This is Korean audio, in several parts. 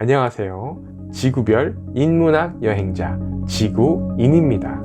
안녕하세요. 지구별 인문학 여행자 지구인입니다.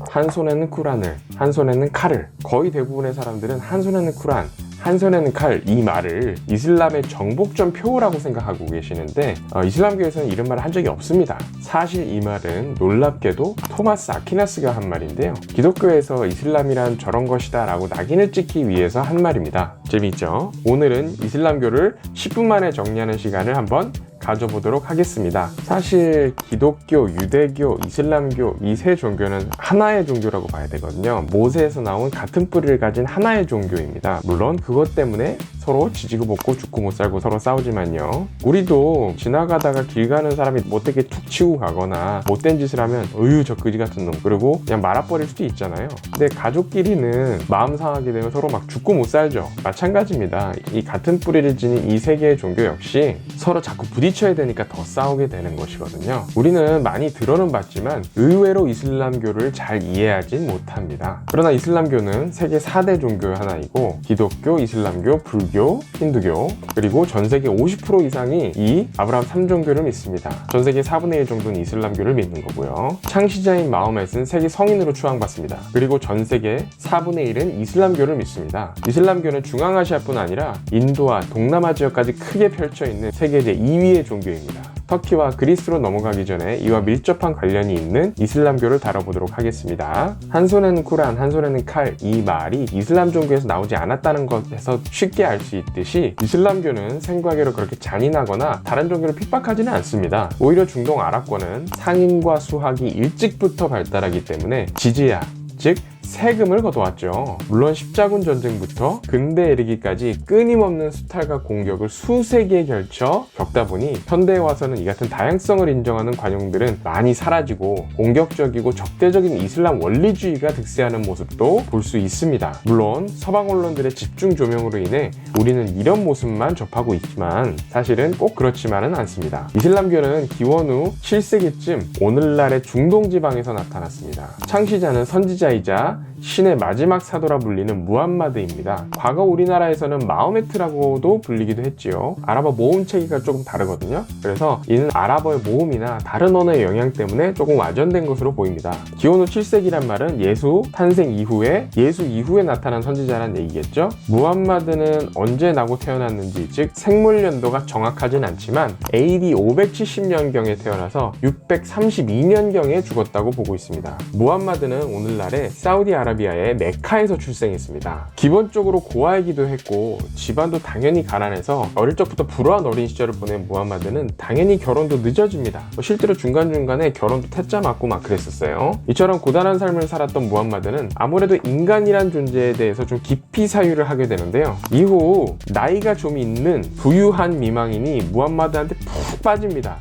한 손에는 쿠란을, 한 손에는 칼을. 거의 대부분의 사람들은 한 손에는 쿠란, 한 손에는 칼, 이 말을 이슬람의 정복전 표어라고 생각하고 계시는데 이슬람교에서는 이런 말을 한 적이 없습니다. 사실 이 말은 놀랍게도 토마스 아퀴나스가 한 말인데요, 기독교에서 이슬람이란 저런 것이다 라고 낙인을 찍기 위해서 한 말입니다. 재미있죠? 오늘은 이슬람교를 10분 만에 정리하는 시간을 한번 가져보도록 하겠습니다. 사실 기독교, 유대교, 이슬람교 이 세 종교는 하나의 종교라고 봐야 되거든요. 모세에서 나온 같은 뿌리를 가진 하나의 종교입니다. 물론 그것 때문에 서로 지지고 볶고 죽고 못 살고 서로 싸우지만요, 우리도 지나가다가 길 가는 사람이 못되게 툭 치고 가거나 못된 짓을 하면 어휴 저 그지 같은 놈, 그리고 그냥 말아버릴 수도 있잖아요. 근데 가족끼리는 마음 상하게 되면 서로 막 죽고 못 살죠. 마찬가지입니다. 이 같은 뿌리를 지닌 이 세 개의 종교 역시 서로 자꾸 부딪혀야 되니까 더 싸우게 되는 것이거든요. 우리는 많이 들어는 봤지만 의외로 이슬람교를 잘 이해하진 못합니다. 그러나 이슬람교는 세계 4대 종교 하나이고 기독교, 이슬람교, 불교, 힌두교, 그리고 전 세계 50% 이상이 이 아브라함 3종교를 믿습니다. 전 세계 4분의 1 정도는 이슬람교를 믿는 거고요. 창시자인 마호멧은 세계 성인으로 추앙받습니다. 그리고 전 세계 4분의 1은 이슬람교를 믿습니다. 이슬람교는 중앙아시아뿐 아니라 인도와 동남아 지역까지 크게 펼쳐 있는 세계 제2위의 종교입니다. 터키와 그리스로 넘어가기 전에 이와 밀접한 관련이 있는 이슬람교를 다뤄보도록 하겠습니다. 한 손에는 쿠란, 한 손에는 칼, 이 말이 이슬람 종교에서 나오지 않았다는 것에서 쉽게 알 수 있듯이 이슬람교는 생과계로 그렇게 잔인하거나 다른 종교를 핍박하지는 않습니다. 오히려 중동 아랍권은 상인과 수학이 일찍부터 발달하기 때문에 지지야, 즉 세금을 거둬왔죠. 물론 십자군 전쟁부터 근대에 이르기까지 끊임없는 수탈과 공격을 수세기에 걸쳐 겪다 보니 현대에 와서는 이 같은 다양성을 인정하는 관용들은 많이 사라지고 공격적이고 적대적인 이슬람 원리주의가 득세하는 모습도 볼 수 있습니다. 물론 서방 언론들의 집중 조명으로 인해 우리는 이런 모습만 접하고 있지만 사실은 꼭 그렇지만은 않습니다. 이슬람교는 기원 후 7세기쯤 오늘날의 중동 지방에서 나타났습니다. 창시자는 선지자이자 신의 마지막 사도라 불리는 무함마드입니다. 과거 우리나라에서는 마호메트라고도 불리기도 했지요. 아랍어 모음 체계가 조금 다르거든요. 그래서 이는 아랍어의 모음이나 다른 언어의 영향 때문에 조금 와전된 것으로 보입니다. 기원 후 7세기란 말은 예수 탄생 이후에, 예수 이후에 나타난 선지자란 얘기겠죠. 무함마드는 언제 나고 태어났는지, 즉 생물 연도가 정확하진 않지만 AD 570년경에 태어나서 632년경에 죽었다고 보고 있습니다. 무함마드는 오늘날의 사우디아라비아의 메카에서 출생했습니다. 기본적으로 고아이기도 했고 집안도 당연히 가난해서 어릴 적부터 불우한 어린 시절을 보낸 무함마드는 당연히 결혼도 늦어집니다. 실제로 중간중간에 결혼도 퇴짜 맞고 막 그랬었어요. 이처럼 고단한 삶을 살았던 무함마드는 아무래도 인간이란 존재에 대해서 좀 깊이 사유를 하게 되는데요. 이후 나이가 좀 있는 부유한 미망인이 무함마드한테 푹 빠집니다.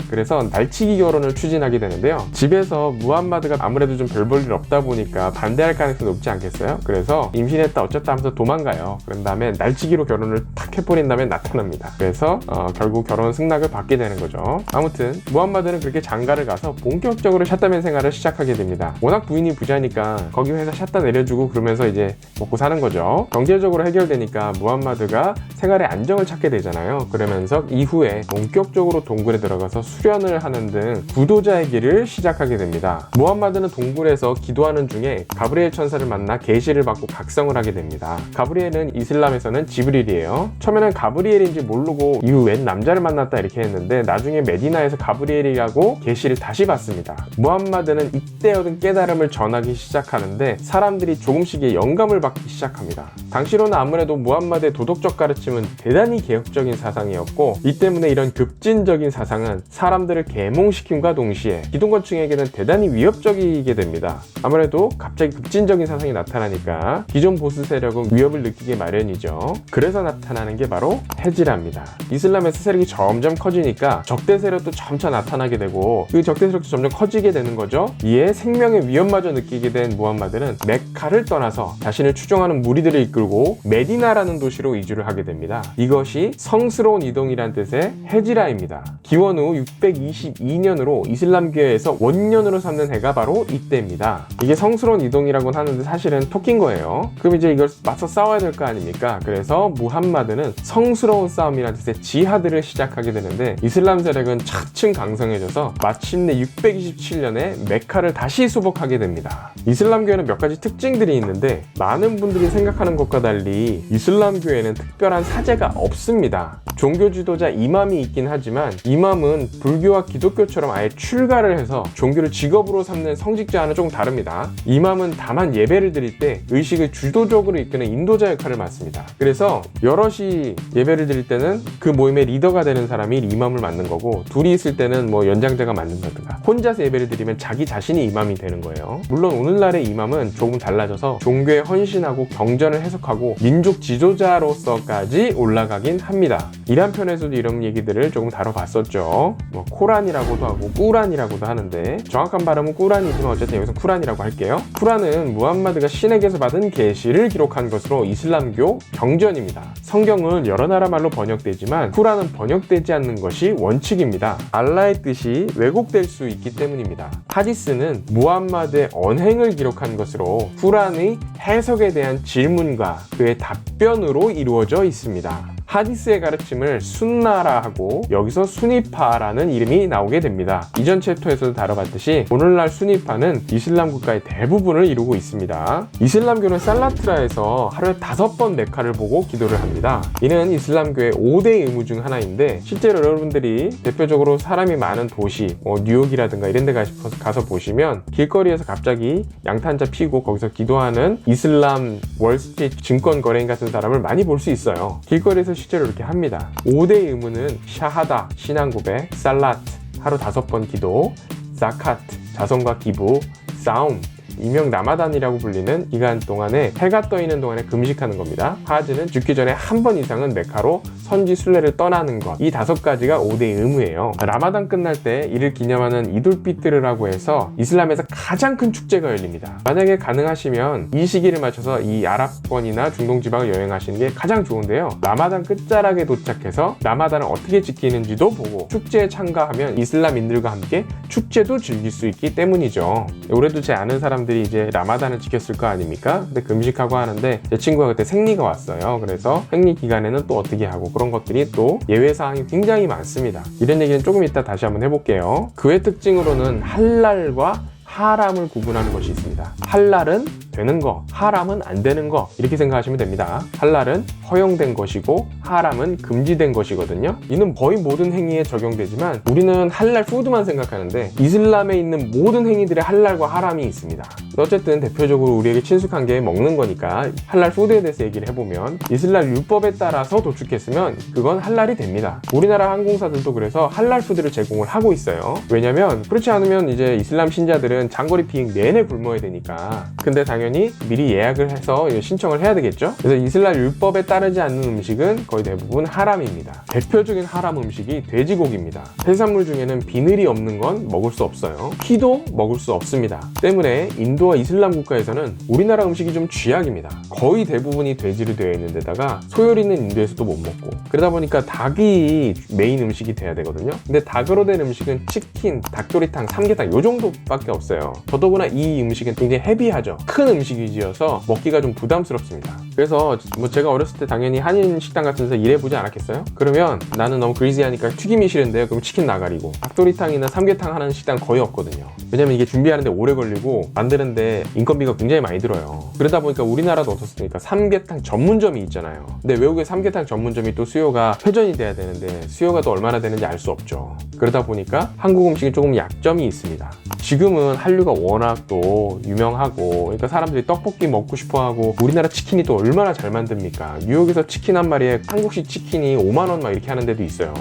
그래서 날치기 결혼을 추진하게 되는데요. 집에서 무함마드가 아무래도 좀 별 볼 일 없다 보니까 반대할 가능성이 높지 않겠어요? 그래서 임신했다 어쨌다 하면서 도망가요. 그런 다음에 날치기로 결혼을 탁 해버린 다음에 나타납니다. 그래서 결국 결혼 승낙을 받게 되는 거죠. 아무튼 무함마드는 그렇게 장가를 가서 본격적으로 샷다맨 생활을 시작하게 됩니다. 워낙 부인이 부자니까 거기 회사 샷다 내려주고 그러면서 이제 먹고 사는 거죠. 경제적으로 해결되니까 무함마드가 생활의 안정을 찾게 되잖아요. 그러면서 이후에 본격적으로 동굴에 들어가서 수련을 하는 등 구도자의 길을 시작하게 됩니다. 무함마드는 동굴에서 기도하는 중에 가브리엘 천사를 만나 계시를 받고 각성을 하게 됩니다. 가브리엘은 이슬람에서는 지브릴이에요. 처음에는 가브리엘인지 모르고 이후 웬 남자를 만났다 이렇게 했는데 나중에 메디나에서 가브리엘이라고 계시를 다시 받습니다. 무함마드는 이때 얻은 깨달음을 전하기 시작하는데 사람들이 조금씩의 영감을 받기 시작합니다. 당시로는 아무래도 무함마드의 도덕적 가르침은 대단히 개혁적인 사상이었고 이 때문에 이런 급진적인 사상은 사람들을 계몽시킴과 동시에 기득권층에게는 대단히 위협적이게 됩니다. 아무래도 갑자기 급진적인 사상이 나타나니까 기존 보수 세력은 위협을 느끼게 마련이죠. 그래서 나타나는 게 바로 헤지라입니다. 이슬람에서 세력이 점점 커지니까 적대 세력도 점차 나타나게 되고 그 적대 세력도 점점 커지게 되는 거죠. 이에 생명의 위협마저 느끼게 된 무함마드는 메카를 떠나서 자신을 추종하는 무리들을 이끌고 메디나라는 도시로 이주를 하게 됩니다. 이것이 성스러운 이동이란 뜻의 헤지라입니다. 기원 후 622년으로 이슬람교에서 원년으로 삼는 해가 바로 이때입니다. 이게 성스러운 이동이라고는 하는데 사실은 토끼인 거예요. 그럼 이제 이걸 맞서 싸워야 될 거 아닙니까? 그래서 무함마드는 성스러운 싸움이라는 뜻의 지하드를 시작하게 되는데 이슬람 세력은 차츰 강성해져서 마침내 627년에 메카를 다시 수복하게 됩니다. 이슬람교에는 몇 가지 특징들이 있는데 많은 분들이 생각하는 것과 달리 이슬람교에는 특별한 사제가 없습니다. 종교 지도자 이맘이 있긴 하지만 이맘은 불교와 기독교처럼 아예 출가를 해서 종교를 직업으로 삼는 성직자와는 조금 다릅니다. 이맘은 다만 예배를 드릴 때 의식을 주도적으로 이끄는 인도자 역할을 맡습니다. 그래서 여럿이 예배를 드릴 때는 그 모임의 리더가 되는 사람이 이맘을 맡는 거고 둘이 있을 때는 뭐 연장자가 맡는다든가 혼자서 예배를 드리면 자기 자신이 이맘이 되는 거예요. 물론 오늘날의 이맘은 조금 달라져서 종교에 헌신하고 경전을 해석하고 민족 지도자로서까지 올라가긴 합니다. 이란 편에서도 이런 얘기들을 조금 다뤄봤었죠. 뭐 코란이라고도 하고 꾸란이라고도 하는데 정확한 발음은 꾸란이지만 어쨌든 여기서 쿠란이라고 할게요. 쿠란은 무함마드가 신에게서 받은 계시를 기록한 것으로 이슬람교 경전입니다. 성경은 여러 나라 말로 번역되지만 쿠란은 번역되지 않는 것이 원칙입니다. 알라의 뜻이 왜곡될 수 있기 때문입니다. 하디스는 무함마드의 언행을 기록한 것으로 쿠란의 해석에 대한 질문과 그의 답변으로 이루어져 있습니다. 하디스의 가르침을 순나라 하고 여기서 수니파라는 이름이 나오게 됩니다. 이전 챕터에서도 다뤄봤듯이 오늘날 수니파는 이슬람 국가의 대부분을 이루고 있습니다. 이슬람교는 살라트라에서 하루에 5번 메카를 보고 기도를 합니다. 이는 이슬람교의 5대 의무 중 하나인데 실제로 여러분들이 대표적으로 사람이 많은 도시 뉴욕이라든가 이런 데 가서 보시면 길거리에서 갑자기 양탄자 피고 거기서 기도하는 이슬람 월스트리트 증권 거래인 같은 사람을 많이 볼 수 있어요. 길거리에서 실제로 이렇게 합니다. 5대 의무는 샤하다, 신앙 고백, 살라트, 하루 5번 기도, 자카트, 자선과 기부, 사움, 일명 라마단이라고 불리는 기간 동안에 해가 떠 있는 동안에 금식하는 겁니다. 하즈는 죽기 전에 한 번 이상은 메카로 선지 순례를 떠나는 것. 이 5가지가 5대 의무예요. 라마단 끝날 때 이를 기념하는 이둘피트르라고 해서 이슬람에서 가장 큰 축제가 열립니다. 만약에 가능하시면 이 시기를 맞춰서 이 아랍권이나 중동 지방을 여행하시는 게 가장 좋은데요. 라마단 끝자락에 도착해서 라마단을 어떻게 지키는지도 보고 축제에 참가하면 이슬람인들과 함께 축제도 즐길 수 있기 때문이죠. 올해도 제 아는 사람들이 이제 라마단을 지켰을 거 아닙니까? 근데 금식하고 하는데 제 친구가 그때 생리가 왔어요. 그래서 생리 기간에는 또 어떻게 하고 그런 것들이 또 예외사항이 굉장히 많습니다. 이런 얘기는 조금 이따 다시 한번 해볼게요. 그의 특징으로는 할랄과 하람을 구분하는 것이 있습니다. 할랄은 되는 거, 하람은 안 되는 거 이렇게 생각하시면 됩니다. 할랄은 허용된 것이고 하람은 금지된 것이거든요. 이는 거의 모든 행위에 적용되지만 우리는 할랄 푸드만 생각하는데 이슬람에 있는 모든 행위들의 할랄과 하람이 있습니다. 어쨌든 대표적으로 우리에게 친숙한 게 먹는 거니까 할랄 푸드에 대해서 얘기를 해보면 이슬람 율법에 따라서 도축했으면 그건 할랄이 됩니다. 우리나라 항공사들도 그래서 할랄 푸드를 제공을 하고 있어요. 왜냐면 그렇지 않으면 이제 이슬람 신자들은 장거리 비행 내내 굶어야 되니까. 근데 당연히 미리 예약을 해서 신청을 해야 되겠죠. 그래서 이슬람 율법에 따르지 않는 음식은 거의 대부분 하람입니다. 대표적인 하람 음식이 돼지고기입니다. 해산물 중에는 비늘이 없는 건 먹을 수 없어요. 피도 먹을 수 없습니다. 때문에 인도와 이슬람 국가에서는 우리나라 음식이 좀 쥐약입니다. 거의 대부분이 돼지로 되어 있는 데다가 소열 있는 인도에서도 못 먹고 그러다 보니까 닭이 메인 음식이 돼야 되거든요. 근데 닭으로 된 음식은 치킨, 닭도리탕, 삼계탕 요 정도밖에 없어요. 더더구나 이 음식은 굉장히 헤비하죠. 큰 음식이지어서 먹기가 좀 부담스럽습니다. 그래서 뭐 제가 어렸을 때 당연히 한인 식당 같은 데서 일해보지 않았겠어요? 그러면 나는 너무 그리지하니까 튀김이 싫은데요. 그럼 치킨 나가리고 닭도리탕이나 삼계탕 하는 식당 거의 없거든요. 왜냐면 이게 준비하는데 오래 걸리고 만드는데 인건비가 굉장히 많이 들어요. 그러다 보니까 우리나라도 어떻습니까? 삼계탕 전문점이 있잖아요. 근데 외국의 삼계탕 전문점이 또 수요가 회전이 돼야 되는데 수요가 또 얼마나 되는지 알 수 없죠. 그러다 보니까 한국 음식이 조금 약점이 있습니다. 지금은 한류가 워낙 또 유명하고 그러니까 사람들이 떡볶이 먹고 싶어하고 우리나라 치킨이 또 얼마나 잘 만듭니까? 뉴욕에서 치킨 한 마리에 한국식 치킨이 5만 원 막 이렇게 하는 데도 있어요.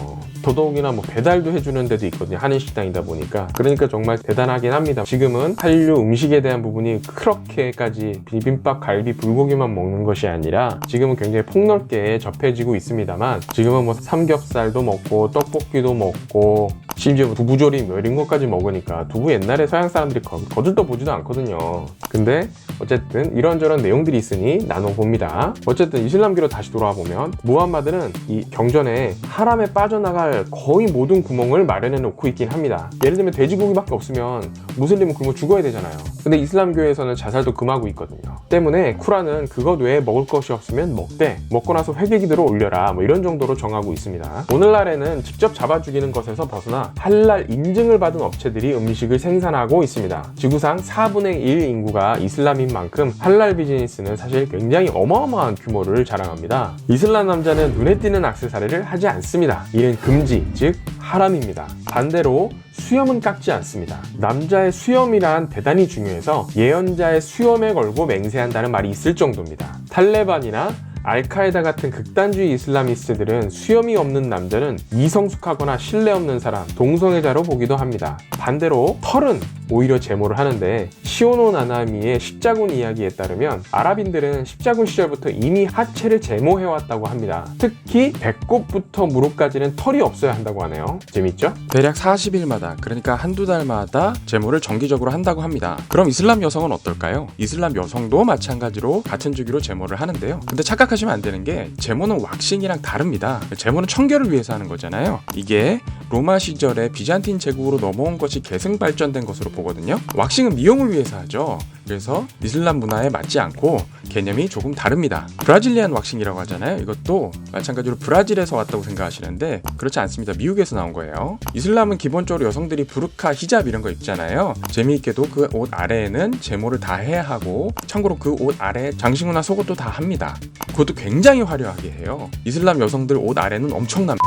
더더욱이나 뭐 배달도 해주는 데도 있거든요. 한인 식당이다 보니까. 그러니까 정말 대단하긴 합니다. 지금은 한류 음식에 대한 부분이 그렇게까지 비빔밥, 갈비, 불고기만 먹는 것이 아니라 지금은 굉장히 폭넓게 접해지고 있습니다만 지금은 뭐 삼겹살도 먹고 떡볶이도 먹고 심지어 두부조림 뭐 이런 것까지 먹으니까 두부 옛날에 서양 사람들이 거들떠 보지도 않거든요. 근데 어쨌든 이런저런 내용들이 있으니 나눠봅니다. 어쨌든 이슬람교로 다시 돌아와 보면 무함마드는 이 경전에 하람에 빠져나갈 거의 모든 구멍을 마련해 놓고 있긴 합니다. 예를 들면 돼지고기밖에 없으면 무슬림은 굶어 죽어야 되잖아요. 근데 이슬람교에서는 자살도 금하고 있거든요. 때문에 쿠란은 그것 외에 먹을 것이 없으면 먹되, 먹고 나서 회개기도를 올려라 뭐 이런 정도로 정하고 있습니다. 오늘날에는 직접 잡아 죽이는 것에서 벗어나 할랄 인증을 받은 업체들이 음식을 생산하고 있습니다. 지구상 4분의 1 인구가 이슬람인 만큼 할랄 비즈니스는 사실 굉장히 어마어마한 규모를 자랑합니다. 이슬람 남자는 눈에 띄는 액세서리를 하지 않습니다. 이는 금지, 즉 하람입니다. 반대로 수염은 깎지 않습니다. 남자의 수염이란 대단히 중요해서 예언자의 수염에 걸고 맹세한다는 말이 있을 정도입니다. 탈레반이나 알카에다 같은 극단주의 이슬라미스트들은 수염이 없는 남자는 미성숙하거나 신뢰 없는 사람, 동성애자로 보기도 합니다. 반대로 털은 오히려 제모를 하는데 시오노 나나미의 십자군 이야기에 따르면 아랍인들은 십자군 시절부터 이미 하체를 제모해왔다고 합니다. 특히 배꼽부터 무릎까지는 털이 없어야 한다고 하네요. 재밌죠? 대략 40일마다, 그러니까 한두 달마다 제모를 정기적으로 한다고 합니다. 그럼 이슬람 여성은 어떨까요? 이슬람 여성도 마찬가지로 같은 주기로 제모를 하는데요. 근데 착각하시면 안 되는 게 제모는 왁싱이랑 다릅니다. 제모는 청결을 위해서 하는 거잖아요. 이게 로마 시절에 비잔틴 제국으로 넘어온 것이 계승 발전된 것으로 보거든요. 왁싱은 미용을 위해서 하죠. 그래서 이슬람 문화에 맞지 않고 개념이 조금 다릅니다. 브라질리안 왁싱이라고 하잖아요. 이것도 마찬가지로 브라질에서 왔다고 생각하시는데 그렇지 않습니다. 미국에서 나온 거예요. 이슬람은 기본적으로 여성들이 부르카, 히잡 이런 거 입잖아요. 재미있게도 그 옷 아래에는 제모를 다 해야 하고, 참고로 그 옷 아래에 장신구나 속옷도 다 합니다. 그것도 굉장히 화려하게 해요. 이슬람 여성들 옷 아래는 엄청납니다.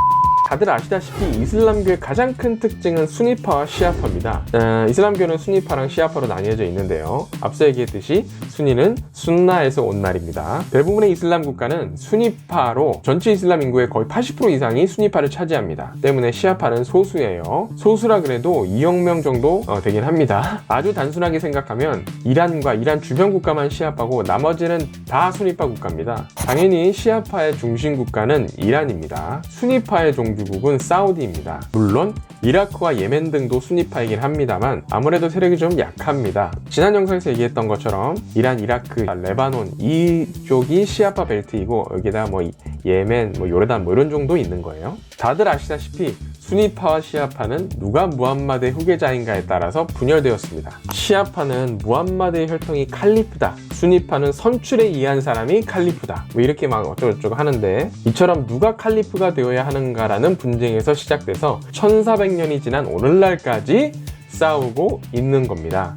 다들 아시다시피 이슬람교의 가장 큰 특징은 수니파와 시아파입니다. 이슬람교는 수니파랑 시아파로 나뉘어져 있는데요. 앞서 얘기했듯이 수니는 순나에서 온 말입니다. 대부분의 이슬람 국가는 수니파로 전체 이슬람 인구의 거의 80% 이상이 수니파를 차지합니다. 때문에 시아파는 소수예요. 소수라 그래도 2억 명 정도 되긴 합니다. 아주 단순하게 생각하면 이란과 이란 주변 국가만 시아파고 나머지는 다 수니파 국가입니다. 당연히 시아파의 중심 국가는 이란입니다. 수니파의 종주국은 사우디입니다. 물론 이라크와 예멘 등도 수니파이긴 합니다만 아무래도 세력이 좀 약합니다. 지난 영상에서 얘기했던 것처럼 이란, 이라크, 레바논 이쪽이 시아파 벨트이고 여기다 뭐 예멘, 요르단 이런 정도 있는 거예요. 다들 아시다시피 수니파와 시아파는 누가 무함마드의 후계자인가에 따라서 분열되었습니다. 시아파는 무함마드의 혈통이 칼리프다, 수니파는 선출에 의한 사람이 칼리프다 이렇게 막 어쩌고저쩌고 하는데, 이처럼 누가 칼리프가 되어야 하는가라는 분쟁에서 시작돼서 1400년이 지난 오늘날까지 싸우고 있는 겁니다.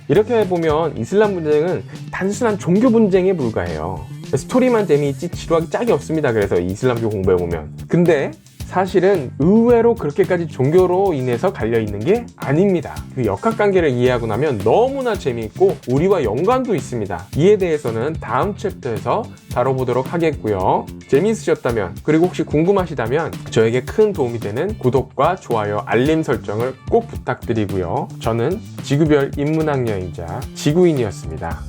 이렇게 보면 이슬람 분쟁은 단순한 종교 분쟁에 불과해요. 스토리만 재미있지 지루하기 짝이 없습니다. 그래서 이슬람교 공부해보면. 근데 사실은 의외로 그렇게까지 종교로 인해서 갈려있는 게 아닙니다. 그 역학관계를 이해하고 나면 너무나 재미있고 우리와 연관도 있습니다. 이에 대해서는 다음 챕터에서 다뤄보도록 하겠고요. 재미있으셨다면, 그리고 혹시 궁금하시다면 저에게 큰 도움이 되는 구독과 좋아요, 알림 설정을 꼭 부탁드리고요. 저는 지구별 인문학 여행자 지구인이었습니다.